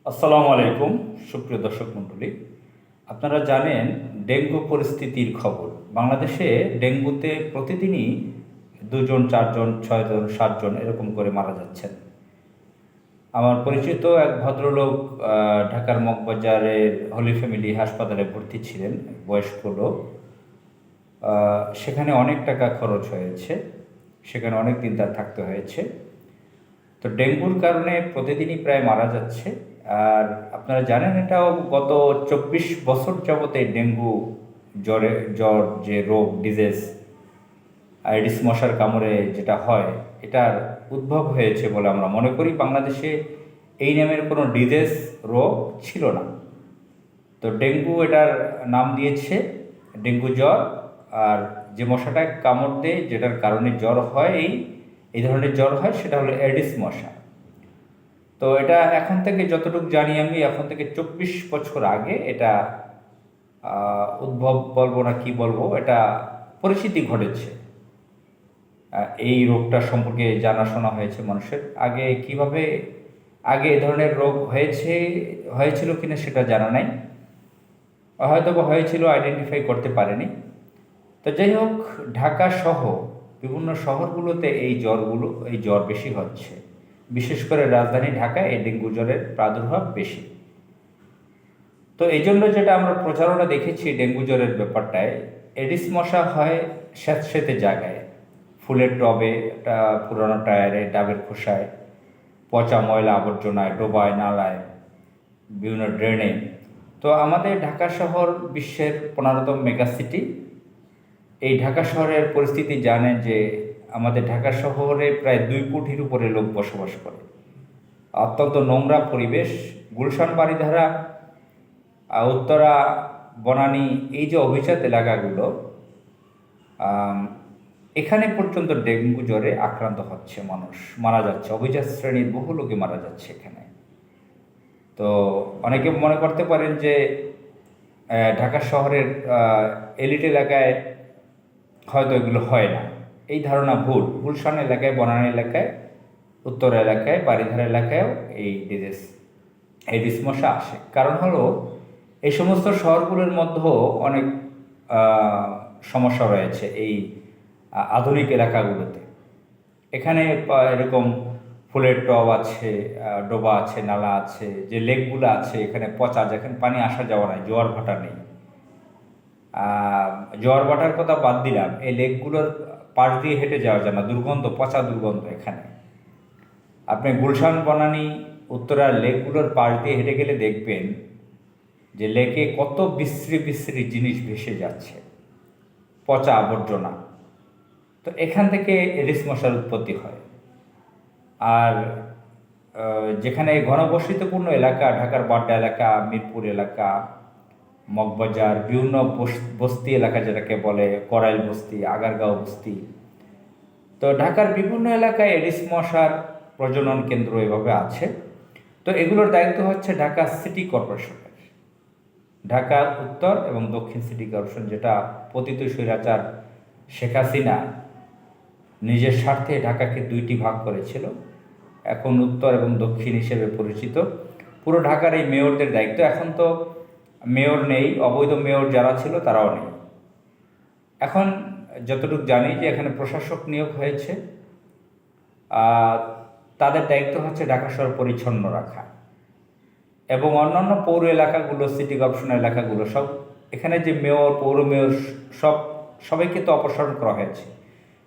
আসসালামু আলাইকুম সুপ্রিয় দর্শক মণ্ডলী। আপনারা জানেন ডেঙ্গু পরিস্থিতির খবর। বাংলাদেশে ডেঙ্গুতে প্রতিদিনই 2 জন 4 জন 6 জন 7 জন এরকম করে মারা যাচ্ছেন। আমার পরিচিত এক ভদ্রলোক ঢাকার মগবাজারের হলি ফ্যামিলি হাসপাতালে ভর্তি ছিলেন, বয়স্ক লোক। সেখানে অনেক টাকা খরচ হয়েছে, সেখানে অনেক দিন তার থাকতে হয়েছে। তো ডেঙ্গুর কারণে প্রতিদিনই প্রায় মারা যাচ্ছে। আর আপনারা জানেন এটাও গত 24 বছর যাবতে ডেঙ্গু জ্বর যে রোগ ডিজিজ আইডিস মশার কামড়ে যেটা হয়, এটার উদ্ভব হয়েছে বলে আমরা মনে করি। বাংলাদেশে এই নামের কোনো ডিজিজ রোগ ছিল না। তো ডেঙ্গু এটার নাম দিয়েছে ডেঙ্গু জ্বর। আর যে মশাটা কামড় দেয়, যেটার কারণে জ্বর হয়, এই ধরনের জ্বর হয়, সেটা হলো এডিস মশা। তো এটা এখন থেকে যতটুকু জানি আমি, এখন থেকে 24 বছর আগে এটা উদ্ভব বলবো না কি বলবো, এটা পরিচিতি ঘটেছে। এই রোগটা সম্পর্কে জানাশোনা হয়েছে মানুষের। আগে কিভাবে আগে এ ধরনের রোগ হয়েছিল কিনা সেটা জানা নাই, হয়তো বা হয়েছিল, আইডেন্টিফাই করতে পারেনি। তো যাই হোক, ঢাকা সহ বিভিন্ন শহরগুলোতে এই জ্বর বেশি হচ্ছে। বিশেষ করে রাজধানী ঢাকায় এই ডেঙ্গু জ্বরের প্রাদুর্ভাব বেশি। তো এই জন্য যেটা আমরা প্রচারণা দেখেছি ডেঙ্গু জ্বরের ব্যাপারটায়, এডিস মশা হয় স্যাঁতসেঁতে জায়গায়, ফুলের টবে, একটা পুরোনো টায়ারে, ডাবের খোসায়, পচা ময়লা আবর্জনায়, ডোবায়, নালায়, বিভিন্ন ড্রেনে। তো আমাদের ঢাকা শহর বিশ্বের 15তম মেগা সিটি। এই ঢাকা শহরের পরিস্থিতি জানেন যে আমাদের ঢাকা শহরে প্রায় 2 কোটির উপরে লোক বসবাস করে। অত্যন্ত নোংরা পরিবেশ। গুলশান, বারিধারা, উত্তরা, বনানী, এই যে অভিজাত এলাকাগুলো, এখানে পর্যন্ত ডেঙ্গু জ্বরে আক্রান্ত হচ্ছে, মানুষ মারা যাচ্ছে, অভিজাত শ্রেণীর বহু লোকে মারা যাচ্ছে এখানে। তো অনেকে মনে করতে পারেন যে ঢাকা শহরের এলিট এলাকায় হয়তো এগুলো হয় না। এই ধারণা ভুল। গুলশান এলাকায়, বনানী এলাকায়, উত্তর এলাকায়, বারিধারা এলাকায়ও এডিস মশা আসে। কারণ হলো এই সমস্ত শহরগুলোর মধ্যেও অনেক সমস্যা রয়েছে এই আধুনিক এলাকাগুলোতে। এখানে এরকম ফুলের টব আছে, ডোবা আছে, নালা আছে, যে লেকগুলো আছে এখানে পচা, যেখানে পানি আসা যাওয়া নাই, জোয়ার ভাটা নেই। জোয়ার ভাটার কথা বাদ দিলাম, এই লেকগুলোর পাশ দিয়ে হেঁটে যাওয়া যায় না, দুর্গন্ধ, পচা দুর্গন্ধ এখানে। আপনি গুলশান, বনানী, উত্তরার লেকগুলোর পাশ দিয়ে হেঁটে গেলে দেখবেন যে লেকে কত বিশ্রী বিশ্রী জিনিস ভেসে যাচ্ছে, পচা আবর্জনা। তো এখান থেকে এডিস মশার উৎপত্তি হয়। আর যেখানে ঘনবসতিপূর্ণ এলাকা, ঢাকার বাড্ডা এলাকা, মিরপুর এলাকা, মগবাজার, বিভিন্ন বস্তি এলাকা যেটাকে বলে, করাইল বস্তি, আগারগাঁও বস্তি। তো ঢাকার বিভিন্ন এলাকায় এডিস মশার প্রজনন কেন্দ্র এভাবে আছে। তো এগুলোর দায়িত্ব হচ্ছে ঢাকা সিটি কর্পোরেশনের। ঢাকা উত্তর এবং দক্ষিণ সিটি কর্পোরেশন, যেটা পতিত স্বৈরাচার শেখ হাসিনা নিজের স্বার্থে ঢাকাকে 2টি ভাগ করেছিল, এখন উত্তর এবং দক্ষিণ হিসেবে পরিচিত। পুরো ঢাকার এই মেয়রদের দায়িত্ব। এখন তো মেয়র নেই, অবৈধ মেয়র যারা ছিল তারাও নেই। এখন যতটুকু জানি যে এখানে প্রশাসক নিয়োগ হয়েছে, তাদের দায়িত্ব হচ্ছে ঢাকা শহর পরিচ্ছন্ন রাখা এবং অন্যান্য পৌর এলাকাগুলো, সিটি কর্পোরেশন এলাকাগুলো সব, এখানে যে মেয়র, পৌর মেয়র, সবাইকে তো অপসারণ করা হয়েছে।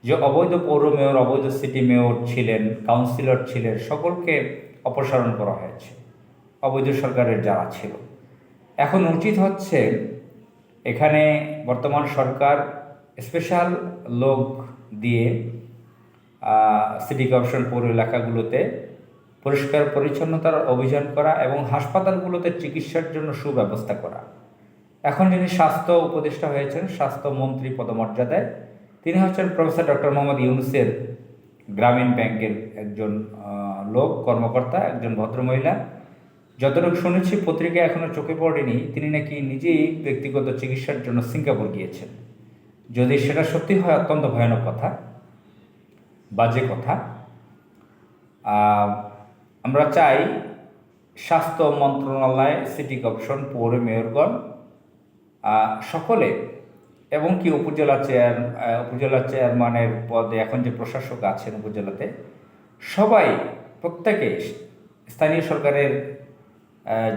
যে অবৈধ পৌর মেয়র, অবৈধ সিটি মেয়র ছিলেন, কাউন্সিলর ছিলেন, সকলকে অপসারণ করা হয়েছে, অবৈধ সরকারের যারা ছিল। এখন উচিত হচ্ছে এখানে বর্তমান সরকার স্পেশাল লোক দিয়ে সিটি কর্পোরেশন পৌর এলাকাগুলোতে পরিষ্কার পরিচ্ছন্নতার অভিযান করা এবং হাসপাতালগুলোতে চিকিৎসার জন্য সুব্যবস্থা করা। এখন যিনি স্বাস্থ্য উপদেষ্টা হয়েছেন, স্বাস্থ্যমন্ত্রী পদমর্যাদায়, তিনি হচ্ছেন প্রফেসর ডক্টর মোহাম্মদ ইউনূসের গ্রামীণ ব্যাংকের একজন লোক, কর্মকর্তা, একজন ভদ্রমহিলা। যতটুকু শুনেছি, পত্রিকায় এখনও চোখে পড়েনি, তিনি নাকি নিজেই ব্যক্তিগত চিকিৎসার জন্য সিঙ্গাপুর গিয়েছেন। যদি সেটা সত্যি হয়, অত্যন্ত ভয়ানক কথা, বাজে কথা। আমরা চাই স্বাস্থ্য মন্ত্রণালয়, সিটি কর্পোরেশন, পৌর মেয়রগণ সকলে, এবং কি উপজেলা চেয়ারম্যানের পদে এখন যে প্রশাসক আছেন উপজেলাতে, সবাই প্রত্যেকে স্থানীয় সরকারের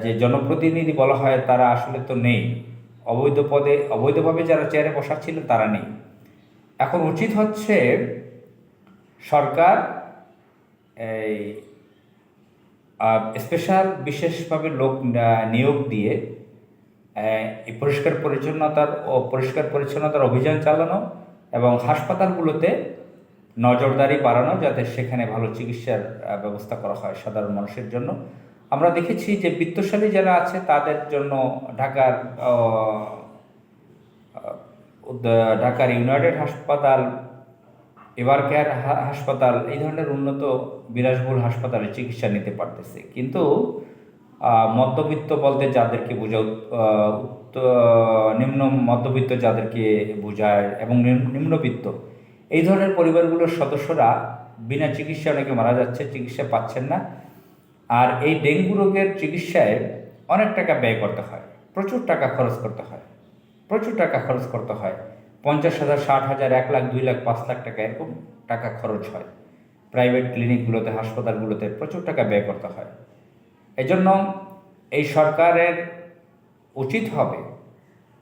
যে জনপ্রতিনিধি বলা হয় তারা আসলে তো নেই। অবৈধভাবে যারা চেয়ারে বসা ছিল তারা নেই। এখন উচিত হচ্ছে সরকার এই বিশেষভাবে লোক নিয়োগ দিয়ে এই পরিষ্কার পরিচ্ছন্নতার অভিযান চালানো এবং হাসপাতালগুলোতে নজরদারি বাড়ানো, যাতে সেখানে ভালো চিকিৎসার ব্যবস্থা করা হয় সাধারণ মানুষের জন্য। আমরা দেখেছি যে বিত্তশালী যারা আছে তাদের জন্য ঢাকার ইউনাইটেড হাসপাতাল, এভার কেয়ার হাসপাতাল, এই ধরনের উন্নত বিলাসবহুল হাসপাতালে চিকিৎসা নিতে পারতেছে। কিন্তু মধ্যবিত্ত বলতে যাদেরকে বোঝায়, নিম্ন মধ্যবিত্ত যাদেরকে বোঝায় এবং নিম্নবিত্ত, এই ধরনের পরিবারগুলোর সদস্যরা বিনা চিকিৎসা অনেকে মারা যাচ্ছে, চিকিৎসা পাচ্ছেন না। আর এই ডেঙ্গু রোগের চিকিৎসায় অনেক টাকা ব্যয় করতে হয়, প্রচুর টাকা খরচ করতে হয়। 50,000, 60,000, 1 লাখ, 2 লাখ, 5 লাখ টাকা এরকম টাকা খরচ হয়। প্রাইভেট ক্লিনিকগুলোতে, হাসপাতালগুলোতে প্রচুর টাকা ব্যয় করতে হয়। এজন্য এই সরকারের উচিত হবে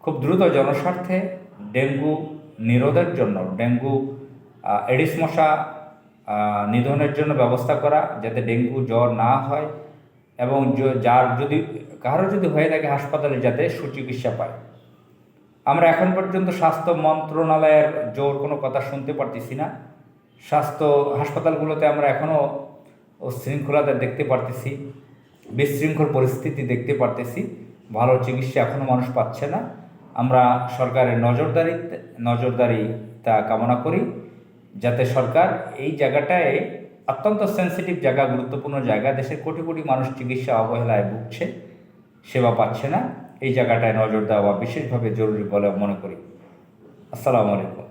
খুব দ্রুত জনস্বার্থে ডেঙ্গু নিরোধের জন্য, ডেঙ্গু এডিস মশা নিধনের জন্য ব্যবস্থা করা, যাতে ডেঙ্গু জ্বর না হয়, এবং কারো যদি হয়ে থাকে হাসপাতালে যাতে সুচিকিৎসা পায়। আমরা এখন পর্যন্ত স্বাস্থ্য মন্ত্রণালয়ের জোর কোনো কথা শুনতে পারতেছি না। স্বাস্থ্য হাসপাতালগুলোতে আমরা এখনও শৃঙ্খলতা দেখতে পারতেছি, বিশৃঙ্খল পরিস্থিতি দেখতে পারতেছি, ভালো চিকিৎসা এখনও মানুষ পাচ্ছে না। আমরা সরকারের নজরদারিতা কামনা করি, যাতে সরকার এই জায়গাটায়, অত্যন্ত সেন্সিটিভ জায়গা, গুরুত্বপূর্ণ জায়গা, দেশের কোটি কোটি মানুষ চিকিৎসা অবহেলায় ভুগছে, সেবা পাচ্ছে না, এই জায়গাটায় নজর দেওয়া বিশেষভাবে জরুরি বলে মনে করি। আসসালামু আলাইকুম।